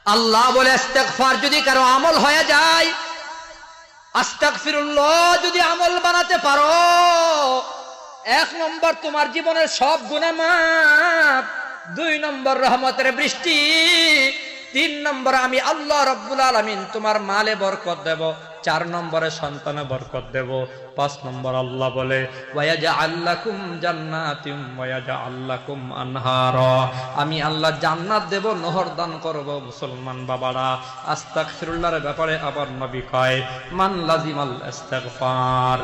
আল্লাহ বলে ইস্তেগফার যদি কারো আমল হয়ে যায়, আস্তাগফিরুল্লাহ যদি আমল বানাতে পারো, 1 নম্বর তোমার জীবনের সব গুনাহ মাফ, 2 নম্বর রহমতের বৃষ্টি, 3 নম্বর আমি আল্লাহ রাব্বুল আলামিন তোমার মালে বরকত দেব, 4 নম্বরে সন্তানে বরকত দেব, 5 নম্বর আল্লাহ বলে ওয়ায়াজআল লাকুম জান্নাতিম ওয়ায়াজআল লাকুম আনহারা, আমি আল্লাহ জান্নাত দেব, নহর দান করব। মুসলমান বাবারা, আস্তাগফিরুল্লাহর ব্যাপারে আবার নবী কয় মান লাজিমাল ইস্তিগফার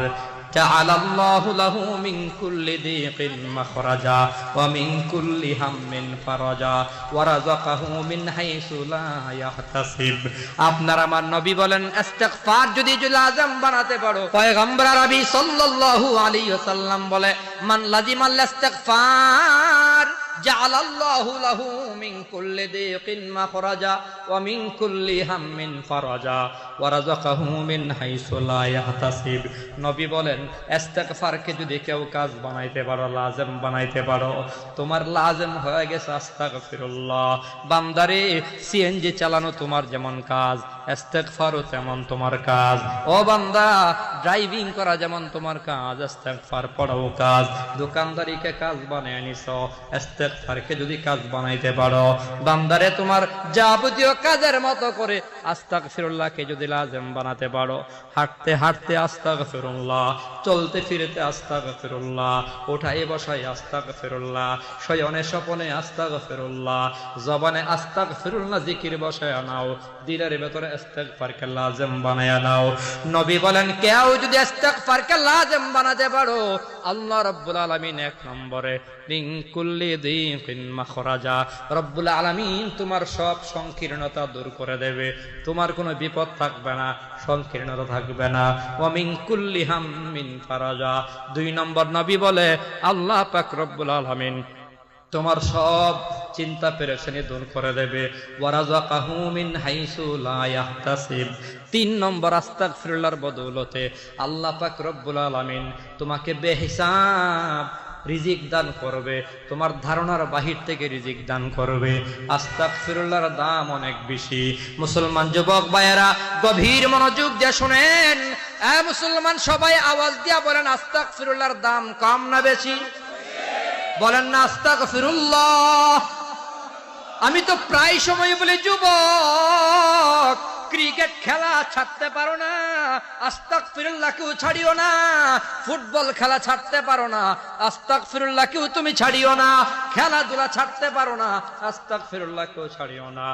জাআলাল্লাহু লাহু মিন কুল্লি দিকিন মাখরাজা ওয়া মিন কুল্লি হাম্মিন ফারাজা ওয়া রাযাকাহু মিন হাইসু লা ইয়াহতাসিব। আপনার আমার নবী বলেন ইস্তিগফার যদি লাজম বানাতে পারো, পয়গম্বর আরবি সাল্লাল্লাহু আলাইহি ওয়াসাল্লাম বলে মান লাজিমাল ইস্তিগফার জাআলাল্লাহু লাহু মিন কুল্লি দিকিন মাখরাজা ওয়া মিন কুল্লি হাম্মিন ফারাজা ওয়া রাযাকাহু মিন হাইসু লা ইয়াহতাসিব। নবী বলেন ইস্তিগফারকে যদি কেউ কাজ বানাইতে পারো, লাজম বানাইতে পারো, তোমার লাজম হয়ে গেছে আস্তাগফিরুল্লাহ। বান্দারে, সিএনজি চালানো তোমার যেমন কাজ, ইস্তিগফারও তেমন তোমার কাজ। ও বান্দা, ড্রাইভিং করা যেমন তোমার কাজ, ইস্তিগফার পড়াও কাজ। দোকানদারিকে কাজ বানায় নিছো, ইস্তিগফারকে যদি কাজ বানাইতে পারো, বান্দারে তোমার যাবতীয় কাজের মতো করে আস্তাগফিরুল্লাহকে যদি লাজম বানাতে পারো, হাঁটতে হাঁটতে আস্তাগফিরুল্লাহ, চলতে ফিরতে আস্তাগফিরুল্লাহ, ওঠায় বসায় আস্তাগফিরুল্লাহ, শয়নে স্বপনে আস্তাগফিরুল্লাহ, জবানে আস্তাগফিরুল্লাহ জিকির বসায় নাও, দিলের ভেতরে ইস্তিগফারকে লাজম বানায়া নাও। নবী বলেন কেউ যদি ইস্তিগফারকে লাজম বানাতে পারো, আল্লাহ রাব্বুল আলামিন 1 নম্বরে মিন কুল্লি দিকিন মাখরাজা, রব্বুল আলামিন তোমার সব সংকীর্ণতা দূর করে দেবে, তোমার কোনো বিপদ থাকবে না, সংকীর্ণতা থাকবে না। ওয়া মিন কুল্লি হাম্মিন ফারাজা, 2 নম্বর নবী বলে আল্লাহ পাক রব্বুল আলামিন তোমার সব চিন্তা পেরেশানি দূর করে দেবে। ওয়া রাযাকাহু মিন হাইসু লা ইয়াহতাসিব, 3 নম্বর আস্তাগফিরুল্লাহর বদৌলতে আল্লাহ পাক রব্বুল আলামিন তোমাকে বেহিসাব রিজিক দান করবে, তোমার ধারণার বাহির থেকে রিজিক দান করবে। আস্তাগফিরুল্লাহর দাম অনেক বেশি। মুসলমান যুবক ভাইয়েরা, গভীর মনোযোগ দিয়ে শুনেন। মুসলমান সবাই আওয়াজ দিয়া বলেন আস্তাগফিরুল্লাহর দাম কম না বেশি? বলেন না আস্তাগফিরুল্লাহ। আমি তো প্রায় সময় বলি যুবক, ক্রিকেট খেলা ছাড়তে পারো না, আস্তাগফিরুল্লাহকেও ছাড়িও না। ফুটবল খেলা ছাড়তে পারো না, আস্তাগফিরুল্লাহকেও তুমি ছাড়িও না। খেলাধুলা ছাড়তে পারো না, আস্তাগফিরুল্লাহকেও ছাড়িও না।